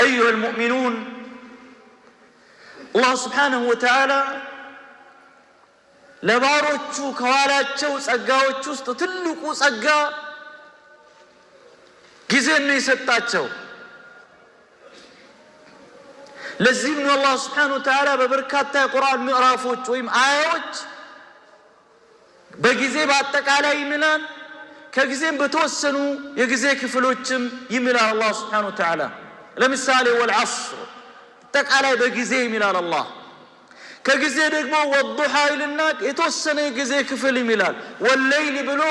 أيها المؤمنون الله سبحانه وتعالى ለባሮቹ ከዋላቸው ጸጋዎች ውስጥ ትልቁ ጸጋ ጊዜን ነው የሰጣቸው። ለዚህም ነው አላህ Subhanahu Wa Ta'ala በበርካታ የቁርአን ምዕራፎች ወይም አያዎች በጊዜ በአጠቃላይ ይምላል፣ ከጊዜም በተወሰኑ የጊዜ ክፍሎችም ይምላል አላህ Subhanahu Wa Ta'ala። ለምሳሌ ወልዐስር አጠቃላይ በጊዜ ይምላል አላህ። ከጊዜ ደግሞ ወዱሃ ይልና የተወሰነ ጊዜ ክፍል ይምላል። ወለይል ብሎ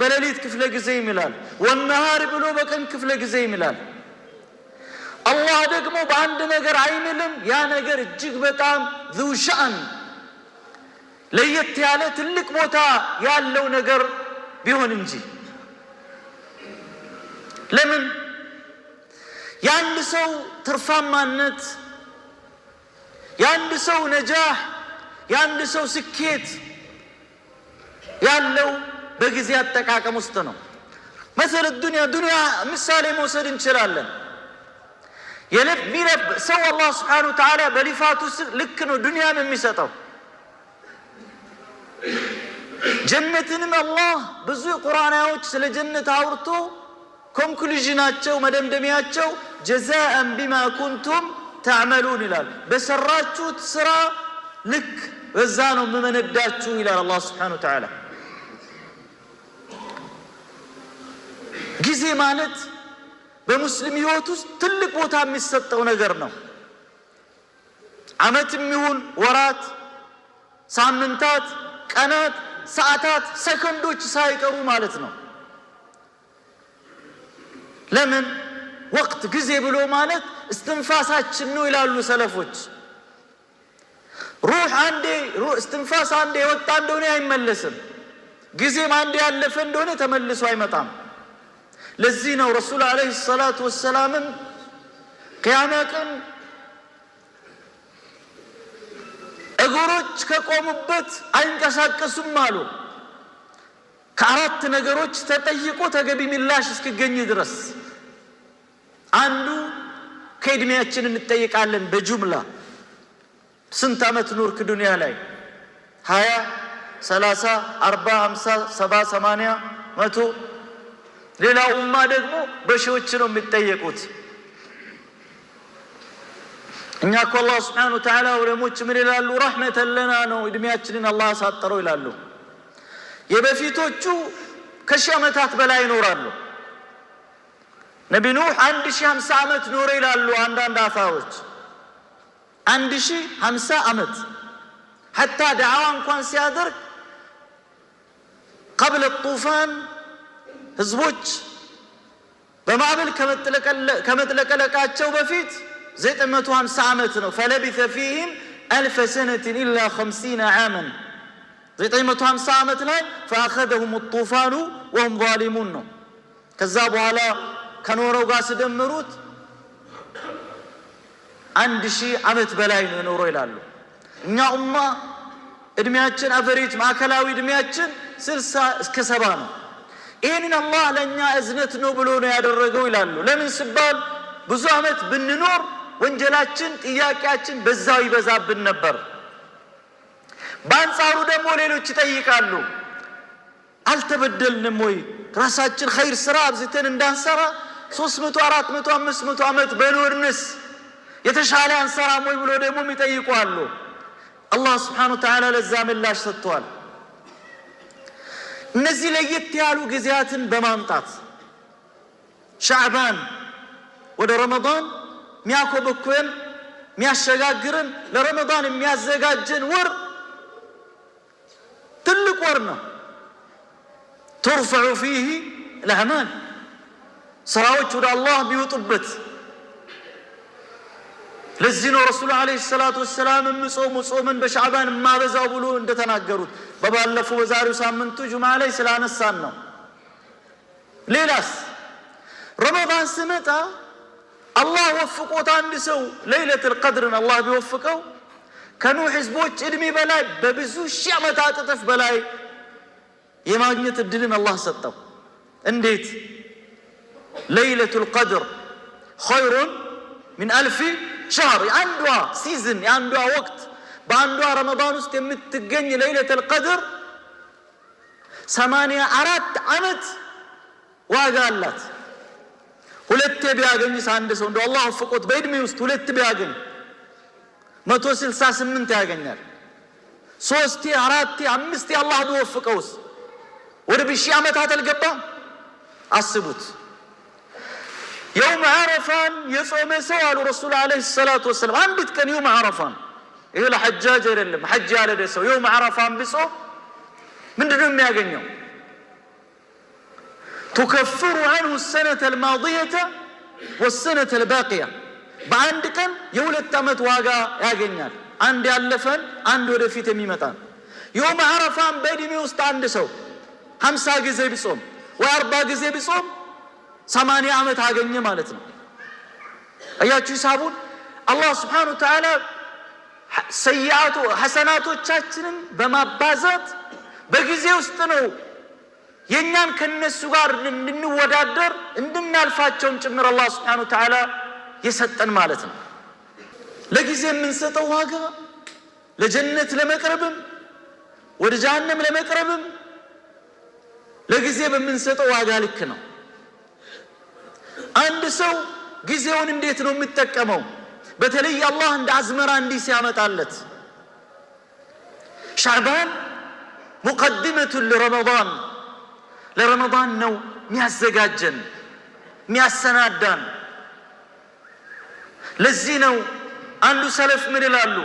በሌሊት ክፍለ ጊዜ ይምላል። ወነሃር ብሎ በቀን ክፍለ ጊዜ ይምላል። አላህ ደግሞ በአንድ ነገር አይምልም። ያ ነገር እጅግ በጣም ذو شأن ለየት ያለ ትልቅ ቦታ ያለው ነገር ቢሆን እንጂ። ለምን የአንድ ሰው ትርፋማነት፣ የአንድ ሰው ነጃህ፣ የአንድ ሰው ስኬት ያለው በጊዜ አጠቃቀም ውስጥ ነው። مثل الدنيا ምሳሌ መውሰድ እንችላለን። የሚረብ ሰው አላህ Subhanahu Wa Ta'ala በሊፋቱ ልክ ነው ዱንያን የሚሰጠው። ጀነትንም አላህ ብዙ ቁርአናዎች ስለ ጀነት አውርቶ ኮንክሉዥናቸው መደምደሚያቸው ጀዛአን ቢማ ኩንቱም ተዕመሉን ይላል። በሰራችሁት ስራ ልክ በዛ ነው የምመነዳችሁ ይላል አላህ Subhanahu Wa Ta'ala። ጊዜ ማለት በሙስሊም ህይወት ውስጥ ትልቅ ቦታ የሚሰጠው ነገር ነው። ዓመትም ይሁን ወራት፣ ሳምንታት፣ ቀናት፣ ሰዓታት፣ ሰከንዶች ሳይቀሩ ማለት ነው። ለምን ወቅት ጊዜ ብሎ ማለት እስትንፋሳችን ነው ይላሉ ሰለፎች። እስትንፋስ አንዴ የወጣ እንደሆነ አይመለስም። ጊዜም አንዴ ያለፈ እንደሆነ ተመልሶ አይመጣም። ለዚህ ነው ረሱል አለይሂ ሰላቱ ወሰላም ቂያማ ቀን እግሮች ከቆሙበት አይንቀሳቀሱም አሉ። ከአራት ነገሮች ተጠይቆ ተገቢ ምላሽ እስኪገኝ ድረስ አንዱ ከእድሜያችን እንጠይቃለን። በጁምላ ስንት ዓመት ኖርክ ዱንያ ላይ? 20 30 40 50 70 80 100። ሌላው ኡማ ደግሞ በሺዎች ነው የሚጠየቁት። እኛ እኮ አላህ Subhanahu Wa Ta'ala ወለሞች ምን ይላሉ? ረህመተን ለና ነው እድሜያችንን አላህ አሳጠረው ይላሉ። የበፊቶቹ ከሺህ ዓመታት በላይ ይኖራሉ። ነብዩ ኑህ 1050 ዓመት ኖረ ይላሉ አንዳንድ አፋሮች። 1050 ዓመት حتى دعዋ እንኳን ሲያደርግ قبل الطوفان ህዝቦች በማዕበል ከመጥለቀለቃቸው በፊት 950 ዓመት ነው። فلبث فيهم 1000 سنة إلا 50 عاما 950 ዓመት ላይ فأخذهم الطوفان وهم ظالمون ነው። ከዛ በኋላ ከኖረው ጋር ሲደምሩት 1000 ዓመት በላይ ነው ኖረው ይላሉ። እኛ ኡማ እድሜያችን አቨሬጅ ማዕከላዊ እድሜያችን 60 እስከ 70 ነው። ይሄንን አላህ ለኛ እዝነት ነው ብሎ ነው ያደረገው ይላሉ። ለምን ሲባል ብዙ ዓመት ብንኖር ወንጀላችን ጥያቄያችን በዛው ይበዛብን ነበር። በአንጻሩ ደግሞ ሌሎች ይጠይቃሉ፣ አልተበደልንም ወይ? ራሳችን ኸይር ስራ አብዝተን እንዳንሰራ 300 400 500 ዓመት በኖርንስ የተሻለ አንሰራም ወይ ብሎ ደግሞ ይጠይቃሉ። አላህ Subhanahu Wa Ta'ala ለዛ ምላሽ ሰጥቷል። እነዚህ ለየት ያሉ ጊዜያትን በማምጣት ሻዕባን ወደ ረመዳን ሚያኮበኩን ሚያሸጋግረን ለረመዳን የሚያዘጋጀን ወር ትልቅ ወር ነው። ترفع فيه الأعمال ስራዎች ወደ አላህ ቢወጡበት። ለዚህ ነው ረሱል አለይሂ ሰላቱ ወሰላም ጾምን በሻዕባን ማበዛው ብሎ እንደተናገሩት በባለፈው በዛሬው ሳምንቱ ጁምዓ ላይ ስላነሳን ነው። ሌላስ ረመዳን ሲመጣ አላህ ወፍቆት አንድ ሰው ለይለቱል ቀድርን አላህ ቢወፍቀው ከኑህ ህዝቦች እድሜ በላይ በብዙ ሺህ ዓመታት እጥፍ በላይ የማግኘት እድልን አላህ ሰጠው። እንዴት? ለይለቱል ቀድር ኸይሩን من 1000 شهر አንዷ ሲዝን አንዷ ወቅት በአንዷ ረመዳን ውስጥ የምትገኝ ለይለቱል ቀድር 84 ዓመት ዋጋ አላት። ሁለት ቢያገኝስ አንድ ሰው እንደው አላህ ወፍቆት በእድሜ ውስጥ ሁለት ቢያገኝ 168 ያገኛል። 3 4 5 አላህ ቢወፍቀውስ ወደ ሺህ ዓመታት አልገባም። አስቡት። يوم عرفان يصوم سو على الرسول عليه الصلاة والسلام عندك كان يوم عرفان إيه الحجاج يرلم حج على دسو يوم عرفان بصوم من دون ما يغنيو تكفر عنه السنة الماضية والسنة الباقية بعندك يولد تمت واقع يغنيال عندي ألفن عندي ودفيت ميمتان يوم عرفان بيدي وسط عند سو 50 ጊዜ بصوم و40 ጊዜ بصوم 80 ዓመት አገኘ ማለት ነው። አያችሁ ሂሳቡን። አላህ Subhanahu Wa Ta'ala ሰይአቱ ሐሰናቶቻችንን በማባዛት በጊዜ ውስጥ ነው የኛን ከነሱ ጋር እንድንወዳደር እንድናልፋቸውም ጭምር አላህ Subhanahu Wa Ta'ala የሰጠን ማለት ነው። ለጊዜ የምንሰጠው ዋጋ ለጀነት ለመቅረብም ወደ ጀሃነም ለመቅረብም ለጊዜ በምንሰጠው ዋጋ ልክ ነው። አንድ ሰው ጊዜውን እንዴት ነው የሚጠቀመው? በተለይ አላህ እንደ አዝመራ እንዲህ ሲያመጣለት ሻዕባን ሙቀድመቱ ለረመዳን ለረመዳን ነው የሚያዘጋጀን የሚያሰናዳን። ለዚህ ነው አንዱ ሰለፍ ምን ይላሉ?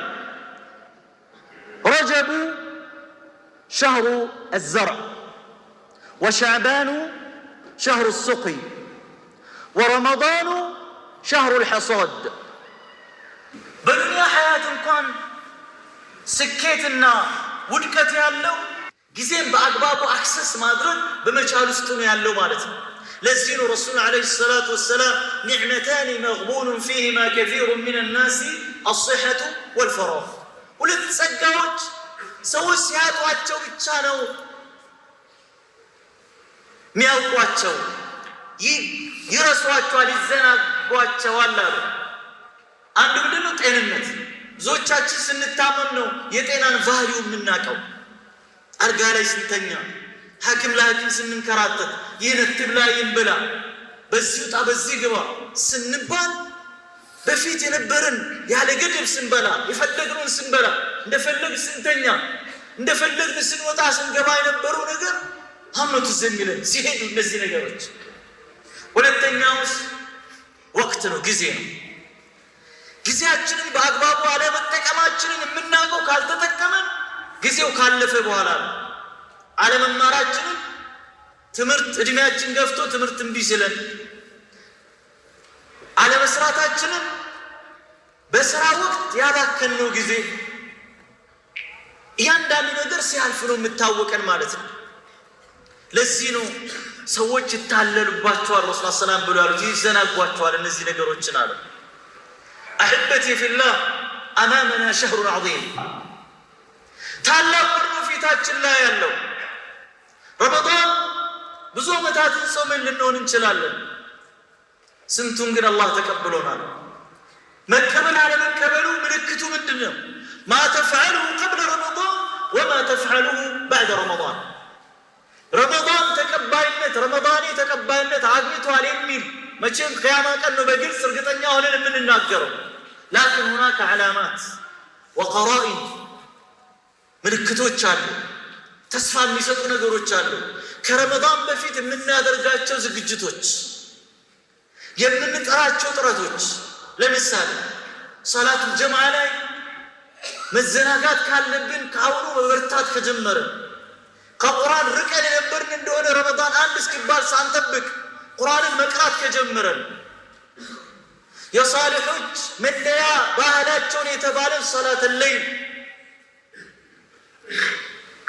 ረጀቡ ሸህሩ الزرع وشعبان شهر السقي ورمضان شهر الحصاد. በዱንያ ሐያት እንኳን ስኬትና ውድቀት ያለው ጊዜን በአግባቡ አክሰስ ማድረግ በመቻል ውስጥ ነው ያለው ማለት ነው። ለዚህ ነው ረሱል አለይሂ ሰላቱ ወሰላም ኒዕመታን መግቡን فيهما كثير من الناس الصحة والفراغ ሁለት ጸጋዎች ሰዎች ሲያጧቸው ብቻ ነው የሚያውቋቸው ይረሷቸዋል ይዘናጓቸዋል አሉ። አንዱ ምንድነው? ጤንነት። ብዙዎቻችን ስንታመም ነው የጤናን ቫልዩ የምናውቀው። አልጋ ላይ ስንተኛ ሐኪም ለሐኪም ስንንከራተት ይህን ትብላ ይንብላ በዚህ ውጣ በዚህ ግባ ስንባል በፊት የነበረን ያለ ገደብ ስንበላ የፈለግነውን ስንበላ እንደፈለግ ስንተኛ እንደፈለግ ስንወጣ ስንገባ የነበረው ነገር ሀመቱ ዘሚለን ሲሄዱ እነዚህ ነገሮች። ሁለተኛውስ ወቅት ነው፣ ጊዜ ነው። ጊዜያችንን በአግባቡ አለመጠቀማችንን የምናውቀው ካልተጠቀመን ጊዜው ካለፈ በኋላ ነው። አለመማራችንን ትምህርት እድሜያችን ገፍቶ ትምህርት እምቢ ሲለን አለመስራታችንን በስራ ወቅት ያባከነው ጊዜ እያንዳንዱ ነገር ሲያልፍ ነው የምታወቀን ማለት ነው። ለዚህ ነው ሰዎች ይታለሉባቸዋል ረሱል ሰላም ብሎ ያሉት ይዘናጓቸዋል እነዚህ ነገሮችን አሉ። አህበቲ ፊላህ አማመና ሸህሩን ዐዚም ታላቅ ወር ፊታችን ላይ ያለው ረመዳን ብዙ ዓመታትን ጾመን ልንሆን እንችላለን። ስንቱን ግን አላህ ተቀብሎናል። መቀበል አለመቀበሉ ምልክቱ ምንድነው? ማ ተፍዐሉሁ ቀብለ ረመዳን ወማ ተፍዐሉሁ በዕደ ረመዳን። ረመዳን ተቀባይነት ረመዳኔ ተቀባይነት አግኝቷል የሚል መቼም ቂያማ ቀን ነው በግልጽ እርግጠኛ ሆነን የምንናገረው። ላኪን ሁናከ ዓላማት ወቀራኢን ምልክቶች አሉ፣ ተስፋ የሚሰጡ ነገሮች አሉ። ከረመዳን በፊት የምናደርጋቸው ዝግጅቶች፣ የምንጠራቸው ጥረቶች፣ ለምሳሌ ሶላት ጀማዓ ላይ መዘናጋት ካለብን ከአሁኑ መበርታት ከጀመርን፣ ከቁርአን ርቀን የነበርን እንደሆነ ረመዳን አንድ እስኪባል ሳንጠብቅ ቁርአንን መቅራት ከጀመረን፣ የሳሊሖች መለያ ባህላቸውን የተባለ ሶላት الليل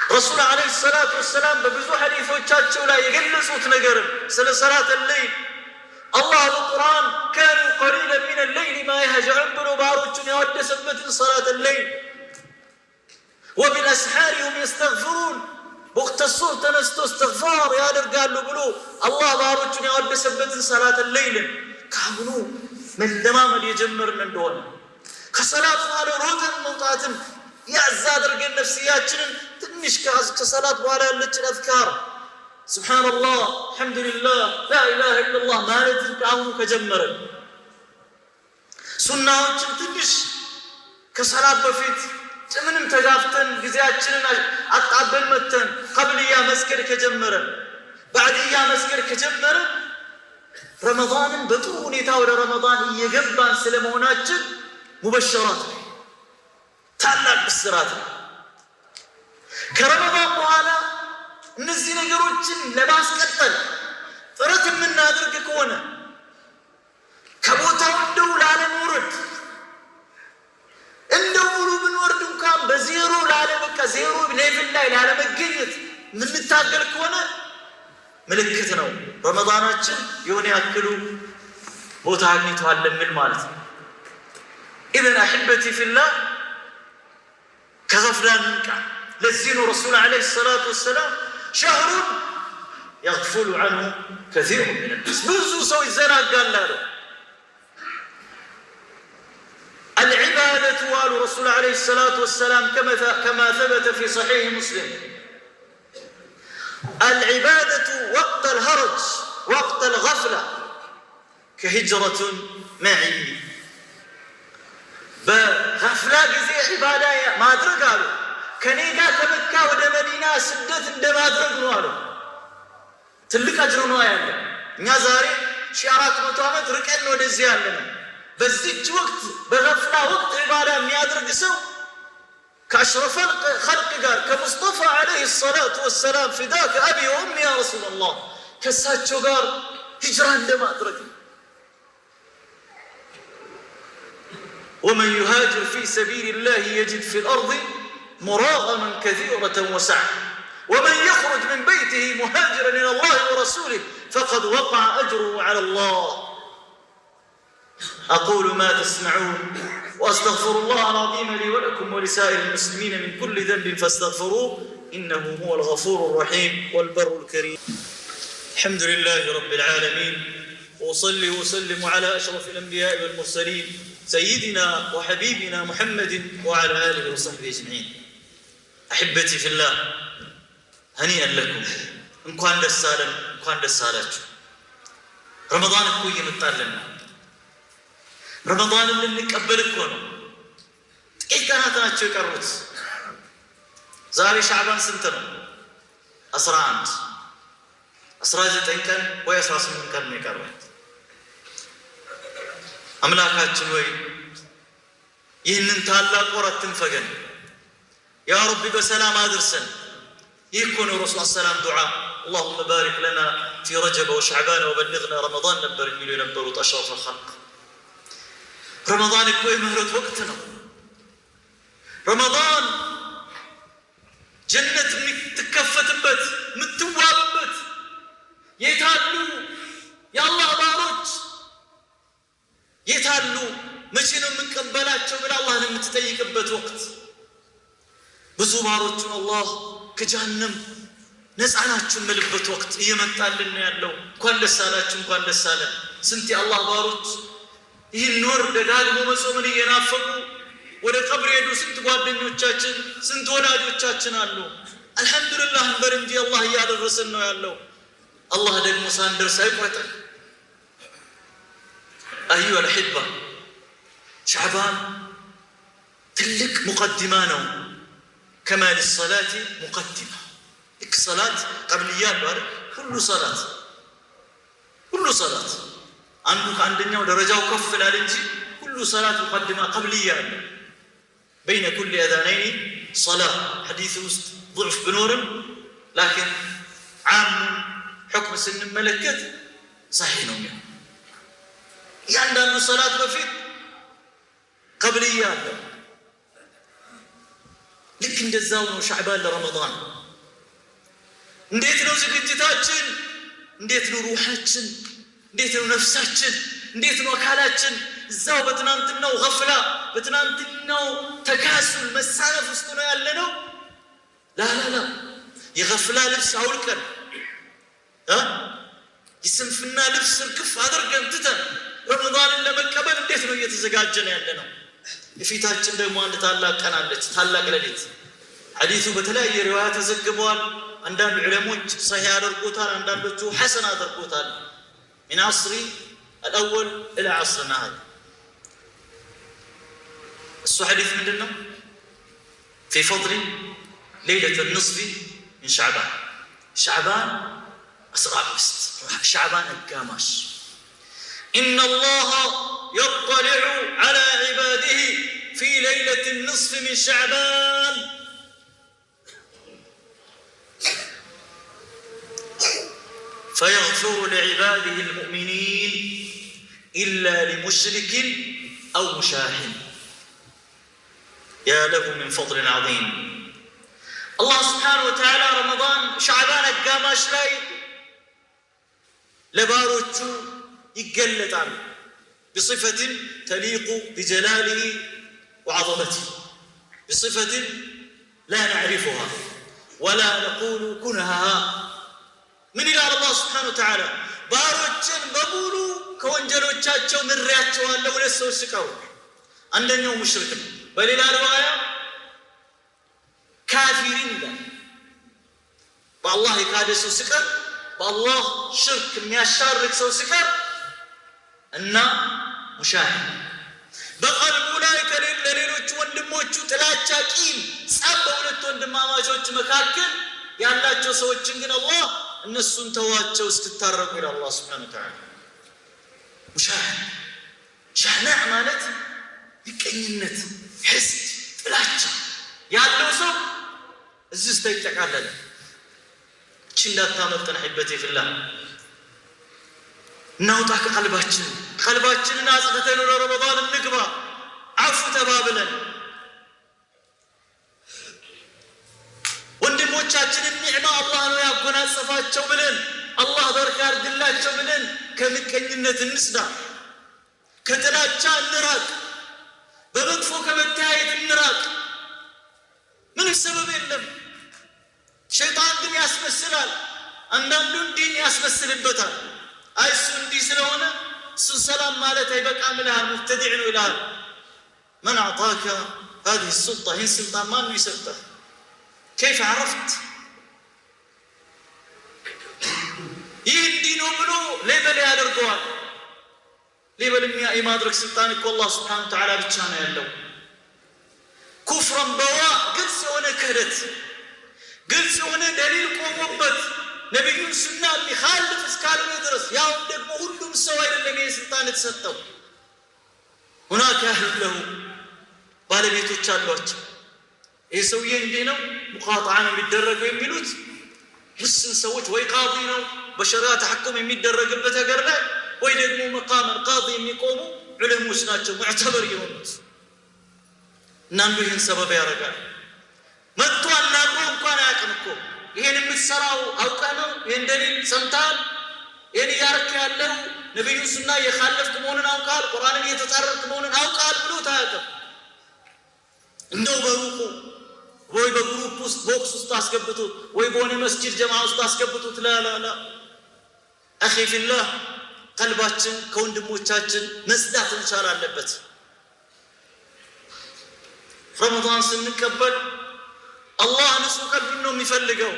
ረሱል አለይሂ ሰላቱ ወሰላም በብዙ ሐዲሶቻቸው ላይ የገለጹት ነገር ስለ ሶላት الليل አላህ በቁርአን ካኑ ቀሊለን ሚነ الليل ማ የህጀዑን ብሎ ባሮቹን ያወደሰበትን ሶላት الليل وبالاسحار هم يستغفرون ወቅተ ሱብህ ተነስቶ እስትግፋር ያደርጋሉ ብሎ አላህ ባሮቹን ያወደሰበትን ሶላት الليل ካሁኑ መለማመድ የጀመርን እንደሆነ ከሰላት በኋላ ሮጠን መውጣትን ያዝ አድርገን ነፍስያችንን ትንሽ ከሰላት በኋላ ያለችን አዝካር ሱብሓነላህ አልሐምዱሊላህ ላኢላሃ ኢለላህ ማለትን ከአሁኑ ከጀመርን ሱናዎችን ትንሽ ከሰላት በፊት ምንም ተጋፍተን ጊዜያችንን አጣበን መተን ቀብልያ መስገድ ከጀመረን ባዕድያ መስገድ ከጀመረን ረመዳንን በጥሩ ሁኔታ ወደ ረመዳን እየገባን ስለመሆናችን ሙበሸራት ታላቅ ብስራት ነው። ከረመዳን በኋላ እነዚህ ነገሮችን ለማስቀጠል ጥረት የምናደርግ ከሆነ ከቦታው እንደው ላለመውረድ እንደው ሙሉ ብንወርድ እንኳን በዜሮ ላለበቃ ዜሮ ሌቭል ላይ ላለመገኘት የምንታገል ከሆነ ምልክት ነው ረመዳናችን የሆነ ያክሉ ቦታ አግኝቷል የሚል ማለት ነው። ኢዘን አሕበቲ ፊላህ ከገፍላ ንንቃ። ለዚህ ነው ረሱል ዓለይሂ ሰላቱ ወሰላም ሸህሩን የግፉሉ ዐንሁ ከሲሩ ሚነ ናስ ብዙ ሰው ይዘናጋል አሉ። العبادة والو رسول عليه الصلاة والسلام كما ثبت في صحيح مسلم العبادة وقت الهرج وقت الغفلة كهجرة معي بغفلة زي عبادة ما أدرك قالوا كنيقا كمكة ودى مدينة سدت ما أدرك نوالو تلك أجر نوالو نزاري شعرات متوامد ركعن ودى زيالنا በዚች ወቅት በገፍላ ወቅት ዒባዳ የሚያደርግ ሰው ከአሽረፈ ኸልቅ ጋር ከሙስጠፋ ዓለይሂ ሰላቱ ወሰላም ፊዳከ አቢ ወኡሚ ያ ረሱለላህ ከእሳቸው ጋር ሂጅራ እንደማድረግ ነው። ወመን ዩሃጅር ፊ ሰቢሊላህ የጅድ ፊል አርድ ሙራገመን ከሲረተን ወሰዓ ወመን የኽሩጅ ሚን በይቲሂ ሙሃጅረን ኢለላህ ወረሱሊህ ፈቀድ ወቀዐ አጅሩሁ ዐለላህ أقول ما تسمعون وأستغفر الله العظيم لي ولكم ولسائر المسلمين من كل ذنب فاستغفروه إنه هو الغفور الرحيم والبر الكريم. الحمد لله رب العالمين وأصلي وأسلم على أشرف الأنبياء والمرسلين سيدنا وحبيبنا محمد وعلى آله وصحبه أجمعين. أحبتي في الله هنيئا لكم إن كان دسالم إن كان دسالات رمضان كوي متعلمنا ረመዳንን ልንቀበል እኮ ነው። ጥቂት ቀናት ናቸው የቀሩት። ዛሬ ሻዕባን ስንት ነው? 11 19 ቀን ወይ 18 ቀን ነው የቀሩት። አምላካችን ወይ ይህንን ታላቅ ወራት ትንፈገን ያ ረቢ በሰላም አድርሰን። ይህ እኮ ነው ረሱል ሰላም ዱዓ اللهم بارك لنا في رجب وشعبان وبلغنا رمضان ነበር የሚሉ የነበሩት አሽረፍ الخلق። ረመዳን እኮ የምህረት ወቅት ነው። ረመዳን ጀነት የምትከፈትበት የምትዋብበት የታሉ የአላህ ባሮች የታሉ መቼ ነው የምንቀበላቸው ብለህ አላህን የምትጠይቅበት ወቅት። ብዙ ባሮቹን አላህ ከጀሃነም ነፃ ናችሁ የምልበት ወቅት እየመጣልን ነው ያለው። እንኳን ደስ አላችሁ እንኳን ደስ አለን። ስንት የአላህ ባሮች ይህን ወር ደጋግሞ መጾምን እየናፈቁ ወደ ቀብር ሄዱ። ስንት ጓደኞቻችን ስንት ወዳጆቻችን አሉ። አልሐምዱሊላህ እንበር እንጂ አላህ እያደረሰን ነው ያለው። አላህ ደግሞ ሳንደርስ አይቆጠን። አዩሃ አልአሕባ ሻዕባን ትልቅ ሙቀዲማ ነው። ከማ ሊሰላቲ ሙቀዲማ ልክ ሰላት ቀብልያ አለው አይደል? ሁሉ ሰላት አንዱ ከአንደኛው ደረጃው ከፍ ይላል እንጂ ሁሉ ሰላት ሙቀድማ ቀብልያ አለ። በይነ ኩል አዛነይን ሰላት ሐዲስ ውስጥ ضعፍ ቢኖርም ላኪን ዓም ሕክም ስንመለከት صحيح ነው። ያንዳንዱ ሰላት በፊት ቀብልያ አለ። ልክ እንደዛው ነው ሻዕባን ለረመዳን። እንዴት ነው ዝግጅታችን? እንዴት ነው ሩሓችን? እንዴት ነው ነፍሳችን? እንዴት ነው አካላችን? እዛው በትናንትናው ገፍላ በትናንትናው ተካሱል መሳነፍ ውስጥ ነው ያለነው? ላላላ የገፍላ ልብስ አውልቀን የስንፍና ልብስ እርግፍ አድርገን ትተን ረመዳንን ለመቀበል እንዴት ነው እየተዘጋጀን ያለነው? የፊታችን ደግሞ አንድ ታላቅ ቀን አለች፣ ታላቅ ሌሊት። ሐዲሱ በተለያየ ሪዋያ ተዘግቧል። አንዳንድ ዑለሞች ሰሂህ አድርጎታል፣ አንዳንዶቹ ሐሰን አድርጎታል። ሚን ዐስሪ አልአወል ኢላ ዐስሪና ሃዛ። እሱ ሐዲስ ምንድን ነው? ፊ ፈድሊ ሌይለት ንስፊ ሚን ሸዕባን፣ ሸዕባን 15 ሸዕባን አጋማሽ إن الله يطلع على عباده في ليلة النصف من شعبان فيغفر لعباده المؤمنين إلا لمشرك أو مشاحن يا له من فضل عظيم. الله سبحانه وتعالى رمضان شعبان القاماش لاي لباروتشو يقلطان بصفة تليق بجلاله وعظمته، بصفة لا نعرفها ولا نقول كنها. من إلى الله سبحانه وتعالى باروتشن بقولوا كونجلوቻቸው ምሪያቸዋለሁ ለሰው ስቀው አንደኛው ሙሽሪክ ነው። በሌላ ሪዋያ ካፊሪን ይላል። በአላህ የካደ ሰው ስቀር፣ በአላህ ሽርክ የሚያሻርክ ሰው ስቀር እና ሙሻሂድ በቀልቡ ላይ ለሌሎች ወንድሞቹ ጥላቻ፣ ቂም፣ ጸብ በሁለት ወንድማማቾች መካከል ያላቸው ሰዎችን ግን አላህ እነሱን ተዋቸው እስክታረቁ ይላል አላህ ሱብሓነሁ ወተዓላ። ሙሻሂድ ሻህናዕ ማለት ምቀኝነት፣ ሕስድ፣ ጥላቻ ያለው ሰው እዚህ ውስጥ ይጠቃለላል። እቺ እንዳታመልጠን አሕበቴ ፊላህ እናውጣ ቀልባችንን አጽድተን ወደ ረመዳን እንግባ። አፉ ተባብለን ወንድሞቻችንን ኒዕማ አላህ ነው ያጎናጸፋቸው ብለን አላህ በረካ ያድርግላቸው ብለን ከምቀኝነት እንስዳ፣ ከጥላቻ እንራቅ፣ በመጥፎ ከመተያየት እንራቅ። ምንም ሰበብ የለም። ሸይጣን ግን ያስመስላል። አንዳንዱን ዲን ያስመስልበታል። እሱ እንዲህ ስለሆነ እሱ ሰላም ማለት አይበቃም ይልሃል፣ ሙብተዲዕ ነው ይልሃል። መን አዕጣከ هذه السلطة ይህን ስልጣን ማን ነው የሰጠህ? كيف عرفت? ይህ እንዲህ ነው ብሎ ሌበል ያደርገዋል። ሌበል የማድረግ ስልጣን እኮ አላህ ሱብሓነሁ ወተዓላ ብቻ ነው ያለው። ኩፍረን በዋ ግልጽ የሆነ ክህደት፣ ግልጽ የሆነ ደሊል ቆሞበት ነቢዩን ሱና ሊኻልፍ እስካልሆነ ድረስ ያው ደግሞ ሁሉም ሰው አይደለም ይህ ስልጣን የተሰጠው። ሁናከ አህሉ ለሁ ባለቤቶች አሏቸው። ይህ ሰውዬ እንዲህ ነው ሙቃጣዓ ነው የሚደረገው የሚሉት ውስን ሰዎች፣ ወይ ቃዲ ነው በሸሪዓ ተሐኩም የሚደረግበት ሀገር ላይ፣ ወይ ደግሞ መቃመን ቃዲ የሚቆሙ ዑለሞች ናቸው ሙዕተበር የሆኑት። እናንዱ ይህን ሰበብ ያደርጋል። መጥቶ አናግሮ እንኳን አያውቅም እኮ ይሄን የምትሰራው አውቀ ነው፣ ይሄን ደሊል ሰምተሃል፣ ይሄን እያረክ ያለው ነቢዩን ሱና የኻለፍክ መሆኑን አውቃል፣ ቁርአንን እየተጻረርክ መሆኑን አውቃል ብሎ ታያውቅም። እንደው በሩቁ ወይ በግሩፕ ውስጥ ቦክስ ውስጥ አስገብቶት ወይ በሆነ መስጂድ ጀማ ውስጥ አስገብቶት ላ አኺ ፊላህ ቀልባችን ከወንድሞቻችን መጽዳት መቻል አለበት። ረመዳን ስንቀበል አላህ ንጹህ ቀልብን ነው የሚፈልገው፣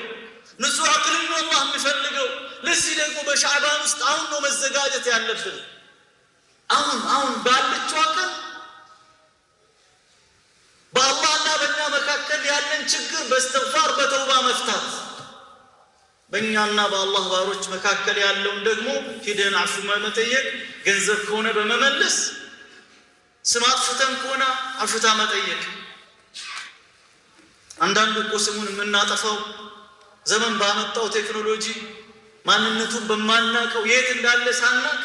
ንጹህ አቅልን ነው አላህ የሚፈልገው። ለዚህ ደግሞ በሻዕባን ውስጥ አሁን ነው መዘጋጀት ያለብን። አሁን ባለችው ቀን በአላህና በእኛ መካከል ያለን ችግር በእስትግፋር በተውባ መፍታት፣ በእኛና በአላህ ባሮች መካከል ያለውን ደግሞ ሂደን አፉ መጠየቅ፣ ገንዘብ ከሆነ በመመለስ፣ ስም አጥፍተን ከሆነ አፍታ መጠየቅ። አንዳንዱ እኮ ስሙን የምናጠፋው ዘመን ባመጣው ቴክኖሎጂ ማንነቱን በማናቀው የት እንዳለ ሳናቅ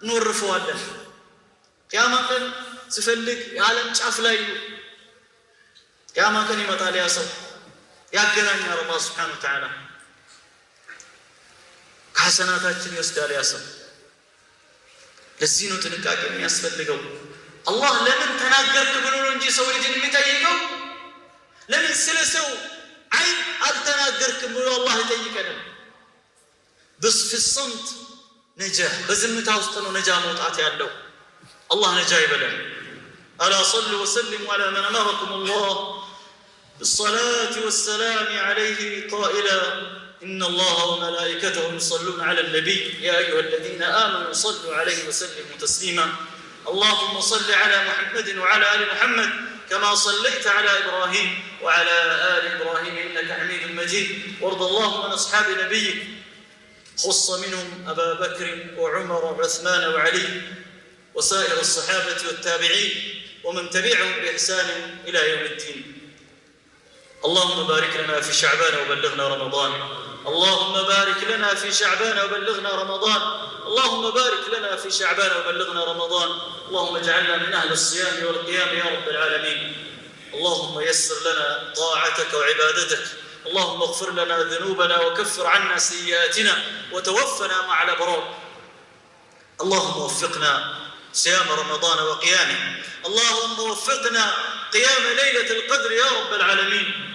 እንወርፈዋለን። ቂያማ ቀን ሲፈልግ የዓለም ጫፍ ላይ ቂያማ ቀን ይመጣል። ያ ሰው ያገናኛል አላህ ሱብሓነሁ ወተዓላ፣ ከሐሰናታችን ይወስዳል ያ ሰው። ለዚህ ነው ጥንቃቄ የሚያስፈልገው። አላህ ለምን ተናገርክ ብሎ ነው እንጂ ሰው ልጅን የሚጠይቀው። ለምን ስለ ሰው አይን አልተናገርክም ብሎ አላህ ይጠይቀናል። በስ في الصمت نجا بزمتا وسطنو نجا موطات يالو الله نجا يبلن ألا صلوا وسلموا على من أمركم الله بالصلاة والسلام عليه قائلا إن الله وملائكته يصلون على النبي يا أيها الذين آمنوا صلوا عليه وسلموا تسليما اللهم صل على محمد وعلى آل محمد كما صليت على إبراهيم وعلى آل إبراهيم إنك حميد مجيد وارض اللهم عن أصحاب نبيك خص منهم أبا بكر وعمر وعثمان وعلي وسائر الصحابة والتابعين ومن تبعهم بإحسان إلى يوم الدين اللهم بارك لنا في شعبان وبلغنا رمضان اللهم بارك لنا في شعبان وبلغنا رمضان اللهم بارك لنا في شعبان وبلغنا رمضان اللهم اجعلنا من أهل الصيام والقيام يا رب العالمين اللهم يسر لنا طاعتك وعبادتك اللهم اغفر لنا ذنوبنا وكفر عنا سيئاتنا وتوفنا مع الأبرار اللهم وفقنا صيام رمضان وقيامه اللهم وفقنا قيام ليلة القدر يا رب العالمين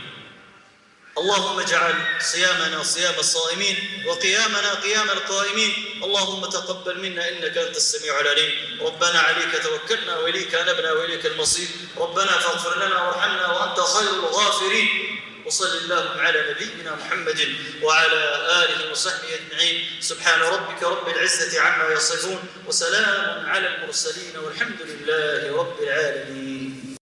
اللهم اجعل صيامنا صيام الصائمين وقيامنا قيام القائمين اللهم تقبل منا إنك أنت السميع العليم ربنا عليك توكلنا وإليك أنبنا وإليك المصير ربنا فاغفر لنا وارحمنا وأنت خير الغافرين وصل اللهم على نبينا محمد وعلى آله وصحبه أجمعين سبحان ربك رب العزة عما يصفون وسلام على المرسلين والحمد لله رب العالمين